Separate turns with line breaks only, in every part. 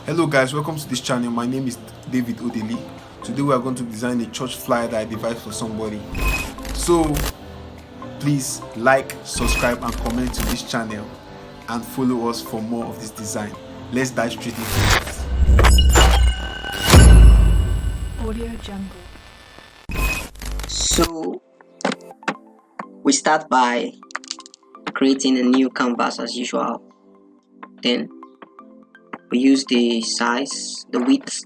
Hello guys, welcome to this channel. My name is David Odeli. Today we are going to design a church flyer that I devised for somebody. So please like, subscribe and comment to this channel and follow us for more of this design. Let's dive straight into it.
Audio Jungle.
So we start by creating a new canvas as usual. Then we use the size, the width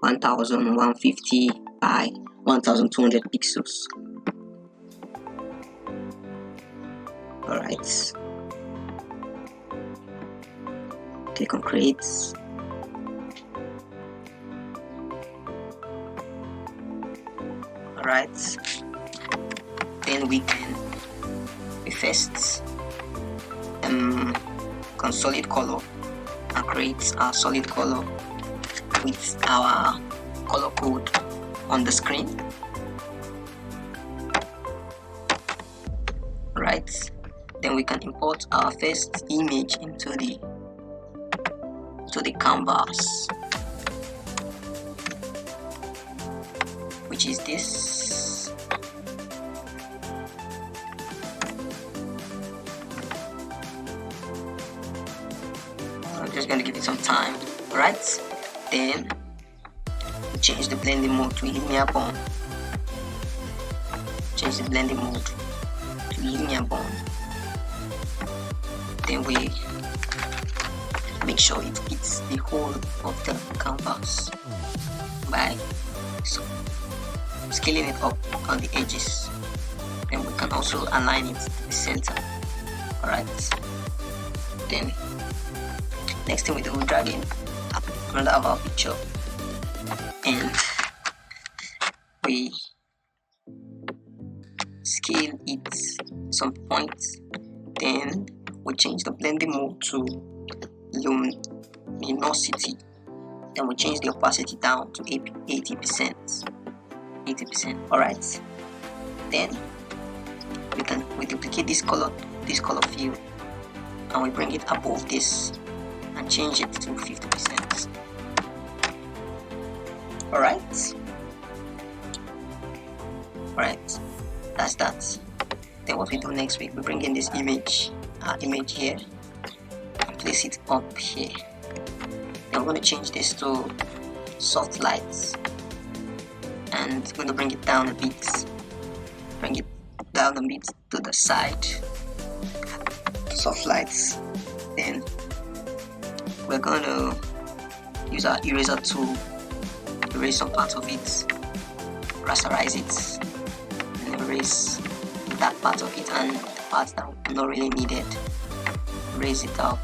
1150 by 1200 pixels. Alright, click on create. Alright, then we first on solid color and create our solid color with our color code on the screen. Right, then we can import our first image into the canvas, which is this. I'm just going to give it some time. Right, then we change the blending mode to linear bond. Change the blending mode to linear bond. Then we make sure it fits the whole of the canvas by scaling it up on the edges. Then we can also align it to the center. Alright, then next thing we do, we drag in another of our picture and we scale it some point. Then we change the blending mode to luminosity. Then we change the opacity down to 80%. Alright, then we duplicate this color field and we bring it above this and change it to 50%. Alright, that's that. Then what we do next week, we bring in this image, here, and place it up here. Then we're going to change this to soft lights and we're going to bring it down a bit. Bring it down a bit to the side. Soft lights. Then we're going to use our eraser tool, erase some part of it, rasterize it, and erase that part of it and the parts that are not really needed. Erase it out.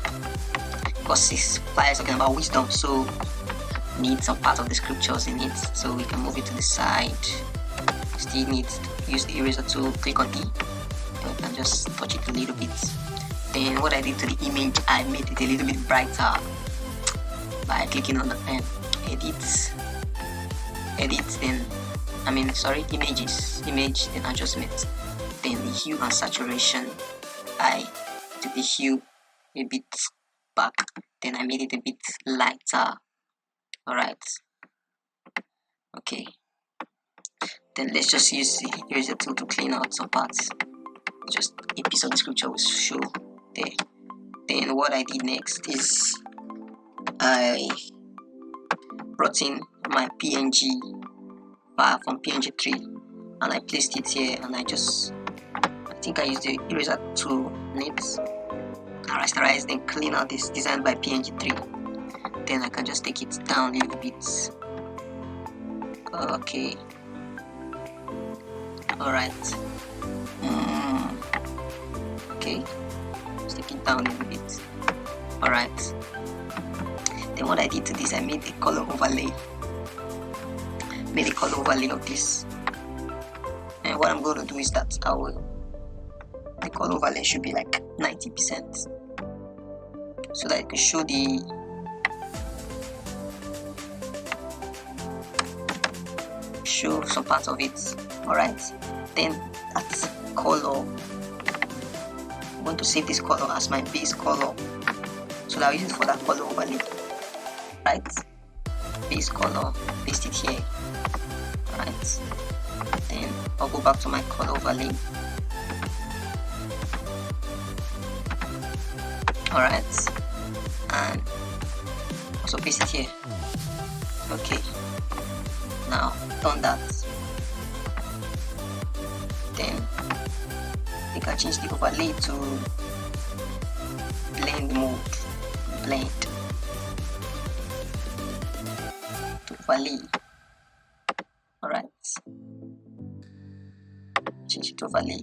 Because this flyer is talking about wisdom, so we need some part of the scriptures in it, so we can move it to the side. Still need to use the eraser tool, click on E, and we can just touch it a little bit. Then what I did to the image, I made it a little bit brighter by clicking on the image, then adjustment, then the hue and saturation. I took the hue a bit back, then I made it a bit lighter. Alright, okay, then let's just use the eraser tool to clean out some parts. Just a piece of the scripture will show there. Then what I did next is I brought in my PNG file from PNG3 and I placed it here, and I think I used the eraser tool neat and rasterize, then clean out this design by PNG3. Then I can just take it down a little bit. Okay, alright, okay, just take it down a little bit. Alright, then what I did to this, I made a color overlay. Of this, and what I'm going to do is that the color overlay should be like 90%, so that I can show some part of it. Alright, then that color, I'm going to save this color as my base color, so that I'll use it for that color overlay. right? Base color, paste it here, right? Then I'll go back to my color overlay. Alright, and also paste it here. Okay, now done that. Then you can change the overlay to blend mode, blend to overlay. Alright, change it to overlay.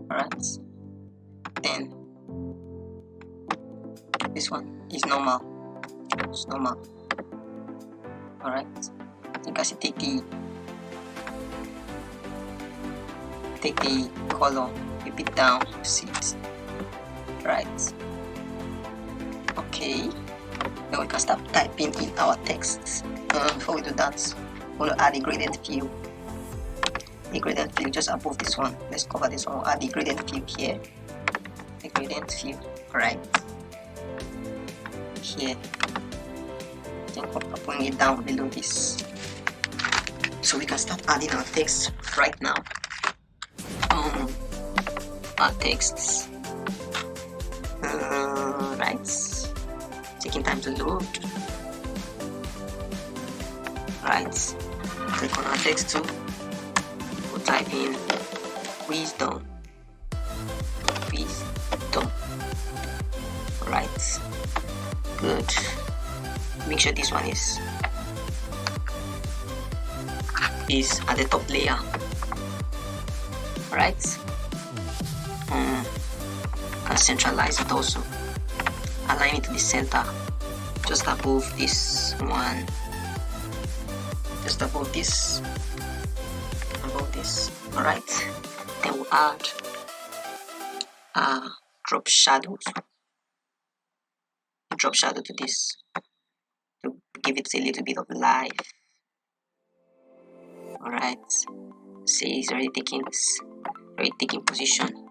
Alright, then this one is normal. It's normal. Alright, you can see take the color, whip it down, see it. Right. Okay. Now we can start typing in our text. Before we do that, we're going to add a gradient fill. A gradient fill just above this one. Let's cover this one. We'll add the gradient fill here. A gradient fill. Right. Here. Then bring it down below this. So we can start adding our text right now. Our texts. Right. Taking time to load. Right. Click on our text too. We'll type in wisdom. Wisdom. Right. Good. Make sure this one is at the top layer. Right. And centralize it also. Align it to the center, just above this one, just above this, Alright, then we'll add drop shadow to this to give it a little bit of life. Alright, see, it's already taking position.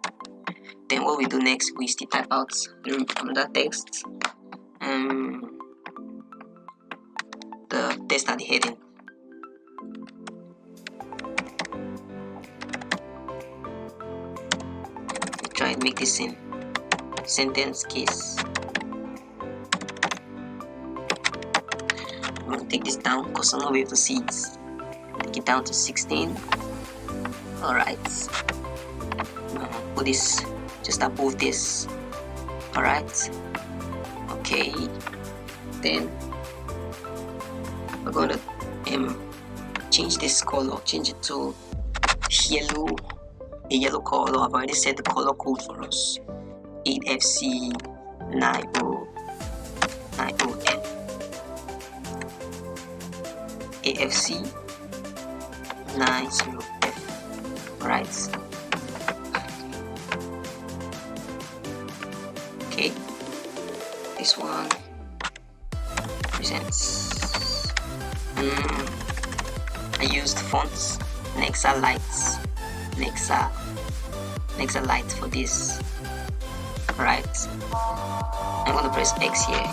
Then what we do next, we still type out another text, the text at the heading. We try and make this in sentence case. I'm going to take this down because I'm not able to see it. Take it down to 16. Alright, put this just above this. Alright, okay, then we're going to change this color, change it to yellow, a yellow color. I've already set the color code for us, 8FC90M, AFC90F. Alright, okay, this one presents. I used fonts Nexa Light for this. Right, I'm going to press X here.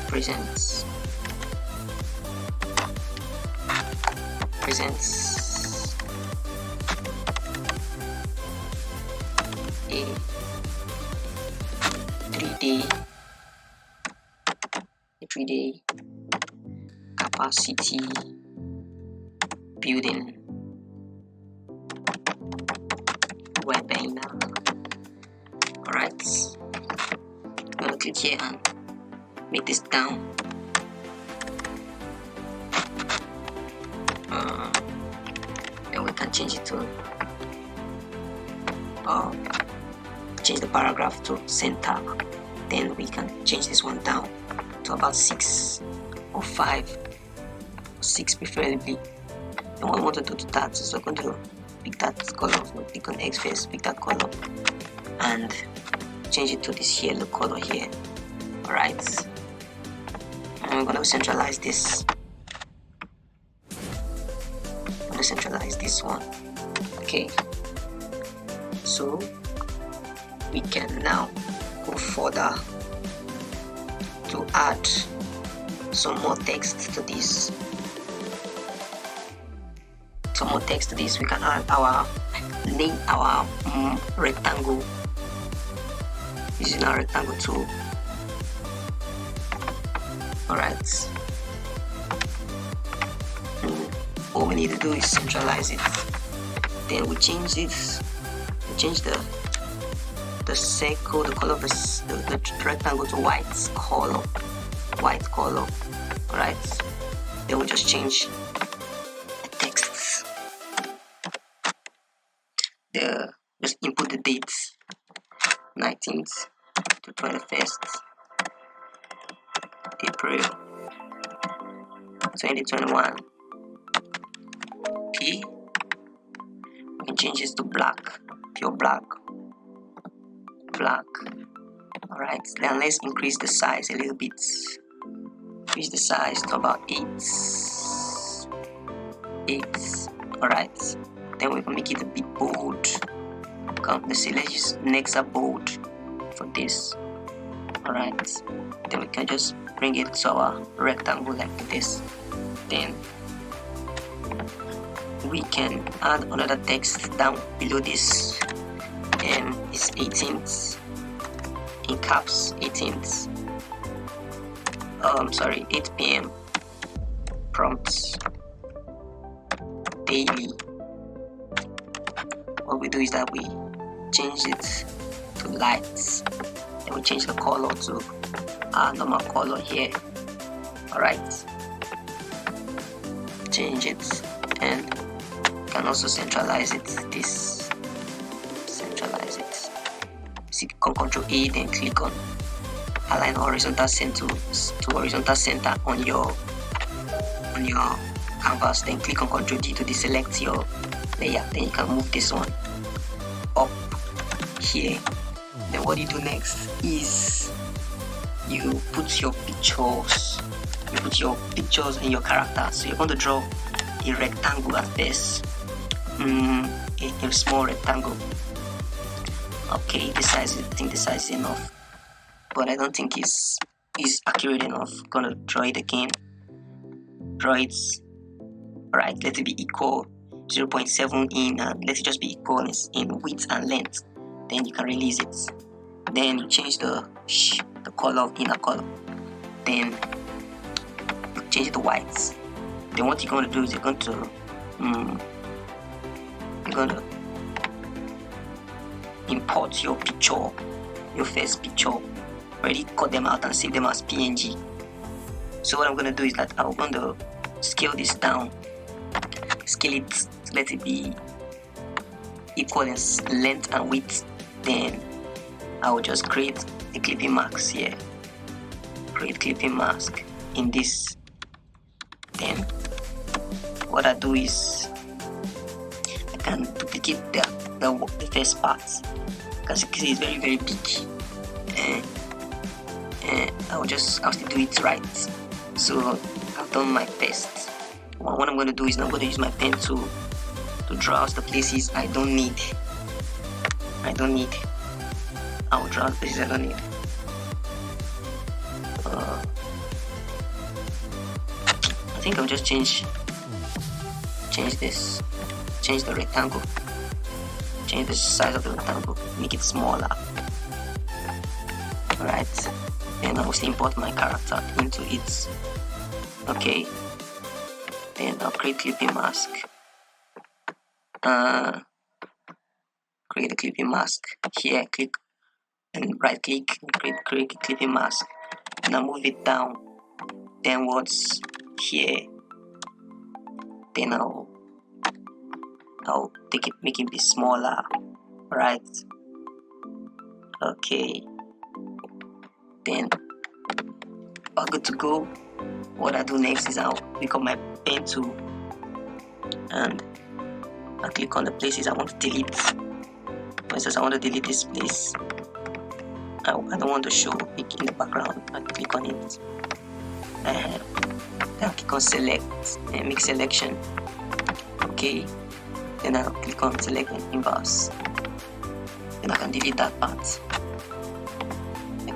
Presents a 3D capacity building webinar. Alright, I'm going to click here and make this down. Then we can change it to change the paragraph to center. Then we can change this one down to about 6 or 5, 6 preferably. And what we want to do to that is we're going to pick that color. We'll click on X first, pick that color, and change it to this yellow color here. Alright, and we're going to centralize this. I'm going to centralize this one. Okay, so we can now go further to add some more text to this. Some more text to this. We can add our rectangle using our rectangle tool. Alright. All we need to do is centralize it. Then we change this. We change the circle, the color of the rectangle to white color. White color. Alright. Then we just change the texts. Just input the dates. 19th to 21st April 2021. P. We can change this to black, pure black. Alright, then let's increase the size a little bit. Increase the size to about 8. Alright, then we can make it a bit bold. Let's use Nexa bold for this. Alright, then we can just bring it to our rectangle like this. Then we can add another text down below this, and it's 18th in caps. 18th 8 p.m. prompts daily. What we do is that we change it to lights, then we change the color to our normal color here. Alright, change it, and can also centralize it. Centralize it. So you can Control A, then click on align horizontal center to horizontal center on your canvas. Then click on Control D to deselect your layer. Then you can move this one up here. Then what you do next is you put your pictures. And your character. So you're going to draw a rectangle at first. A small rectangle. Okay, I think the size is enough, but I don't think it's accurate enough. I'm gonna draw it again. Draw it. Alright, let it be equal 0.7 in, and let it just be equal in width and length. Then you can release it. Then you change the color of inner color. Then you change it to white. Then what you're going to do is you're going to import your picture, your first picture. Already cut them out and save them as PNG. So what I'm going to do is that I'm going to scale this down. Scale it, let it be equal in length and width. Then I will just create a clipping mask here. Create clipping mask in this. Then what I do is I can duplicate the first part, because you can see it's very big, and I'll still do it right. So I've done my best. What I'm going to do is I'm going to use my pen to draw out the places I don't need. I'll draw the places I don't need. I think I'll just change this. Change the rectangle. Change the size of the rectangle. Make it smaller. Alright. Then I will import my character into it. Okay. Then I'll create clipping mask. Create a clipping mask. Here, click and right click and create a clipping mask. And I'll move it down. Then what's here? Then I'll make it be smaller. Right. Okay. Then all good to go. What I do next is I'll pick up my pen tool and I'll click on the places I want to delete. For instance, I want to delete this place. I don't want to show it in the background. I'll click on it. Then I'll click on select and make selection. Okay. Then I'll click on select and inverse. Then I can delete that part.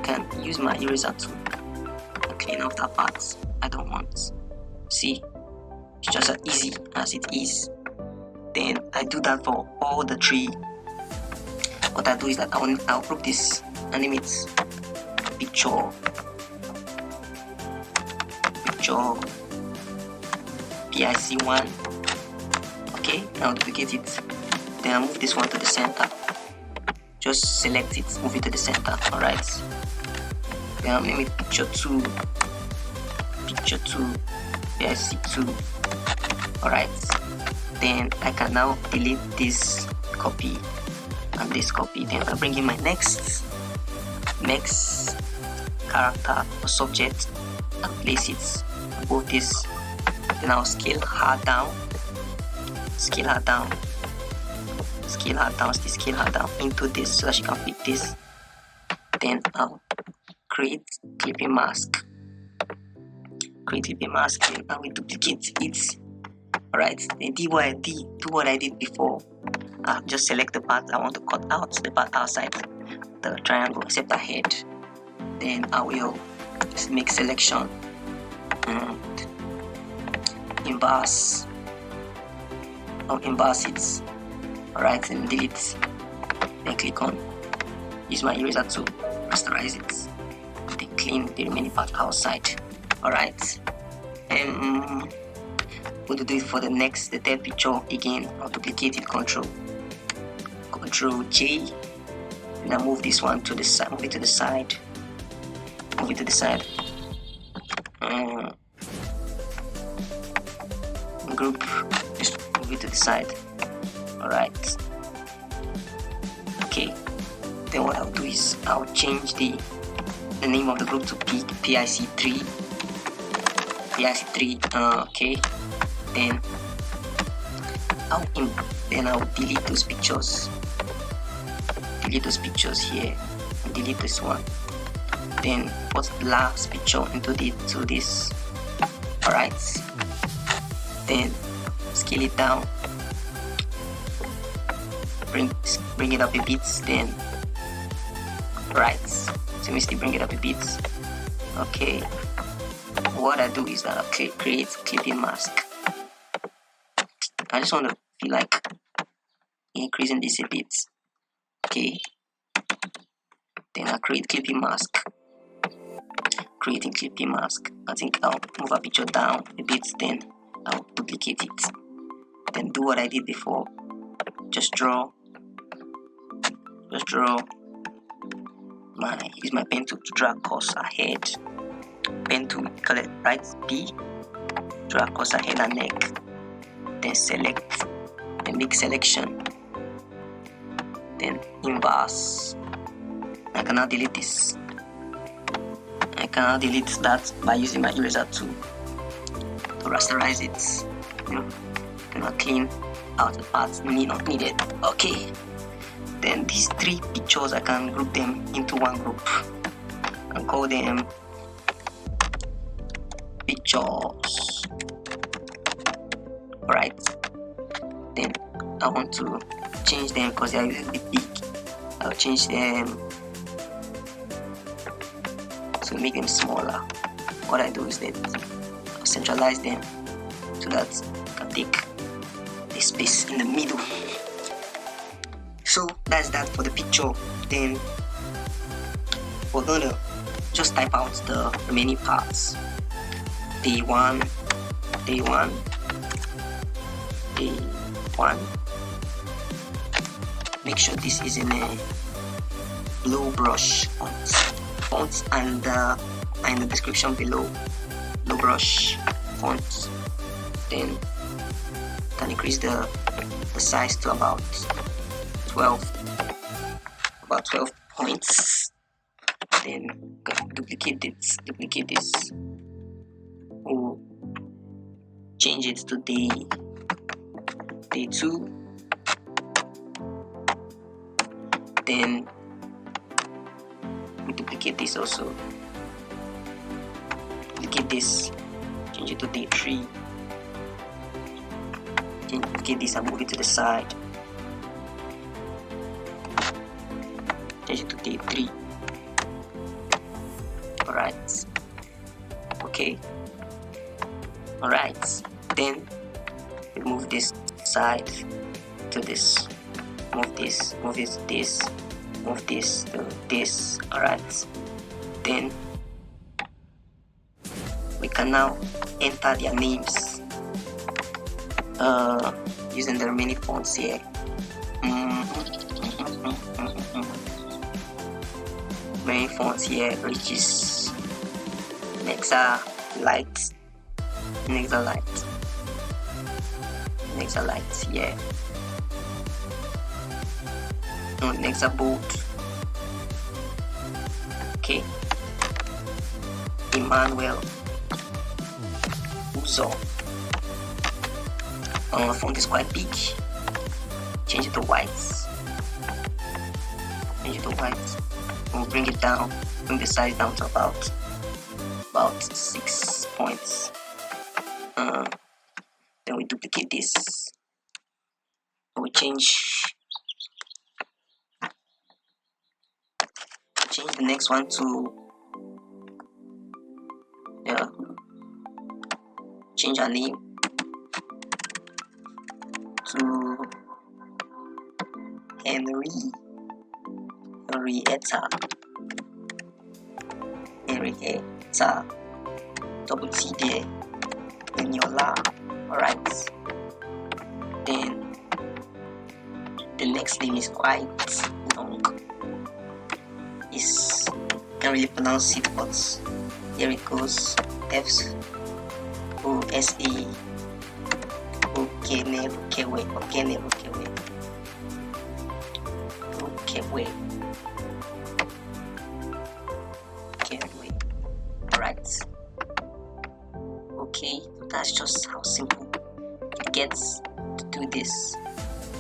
can use my eraser to clean off that part I don't want. See, it's just as easy as it is. Then I do that for all the three. What I do is that I'll group this animate picture PIC1. Okay, I'll duplicate it. Then I'll move this one to the center. Just select it, move it to the center. Alright. Then I'll name it picture2 PIC2. Alright. Then I can now delete this copy and this copy. Then I'll bring in my next character or subject and place it above this. Then I'll scale her down into this so that she can fit this. Then I'll create clipping mask. And I will duplicate it. Alright, then do what I did before. I'll just select the part I want to cut out, the part outside the triangle except the head. Then I will just make selection and emboss it. Alright, and delete. Then click on use my eraser to rasterize it. Then clean the remaining part outside. Alright. I'm going to do it for the third picture again. I'll duplicate it, Control J. And I move this one to the side, move it to the side. Group, just move it to the side. Alright. Okay. Then what I'll do is I'll change the name of the group to PIC3. Okay. Then I'll delete those pictures. Here. And delete this one. Then put the last picture into this. Alright. Then scale it down. Bring it up a bit. Then right. So we still bring it up a bit. Okay. What I do is that I create clipping mask. I just want to feel like increasing this a bit. Okay. Then I create clipping mask. Creating clipping mask. I think I'll move a picture down a bit. Then I'll duplicate it. Then do what I did before. Just draw. Use my pen to drag across ahead. Pen to call it right B. Drag across head and neck. Then select. Then make selection. Then emboss. I can now delete this. I can now delete that by using my eraser to rasterize it. And clean out the parts not needed. Okay. Then these three pictures I can group them into one group and call them pictures. Alright. Then I want to change them because they are a little bit big. I'll change them to make them smaller. What I do is that I'll centralize them so that I can take the space in the middle. So that's that for the picture. Then we're gonna just type out the remaining parts. Day one. Make sure this is in a low brush font and in the description below, low brush font. Then can increase the size to about 12 points. Then duplicate this. We'll change it to day 2. Then we duplicate this also. Duplicate this, change it to day 3. Duplicate this and move it to the side. Change it to day 3. Alright. Okay. Alright. Then we move this side to this. Move this. Move it to this. Move this to this. Alright. Then we can now enter their names using the remaining fonts here. Main fonts here, which is Nexa Light, yeah. No, Nexa Bold. Okay. Emmanuel Uzo. The font is quite big. Change it to white. We'll bring it down, bring the size down to about 6 points. Then we duplicate this. We change the next one to change our name to Henrietta, double T there, Eniola. Alright. Then the next name is quite long. Can't really pronounce it, but here it goes. Fosa Okewe. Alright. Okay, that's just how simple it gets to do this.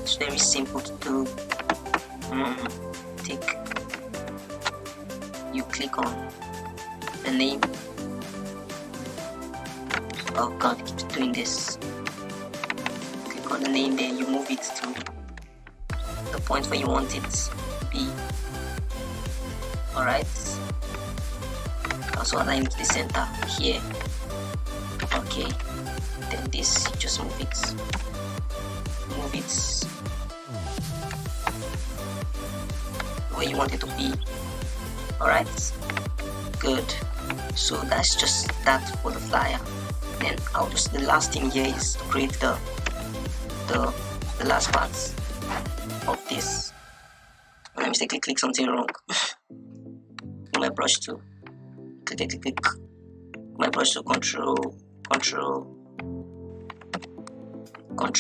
It's very simple to do. You click on the name. Oh god, it keeps doing this. Click on the name, then you move it to the point where you want it to be. Alright. Also align it to the center here. Okay. Then this, you just move it where you want it to be. Alright. Good. So that's just that for the flyer. Then the last thing here is to create the last parts of this. And I mistakenly click something wrong. My brush tool. Click my brush tool, control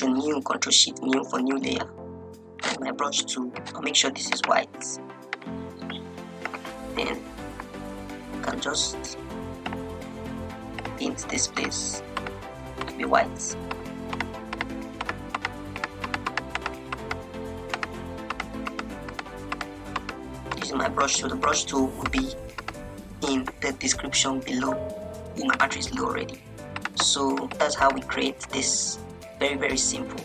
new, control shift new for new layer. And my brush tool, I'll make sure this is white. Then you can just paint this place to be white. Using my brush tool, the brush tool will be in the description below. My battery is low already. So that's how we create this very simple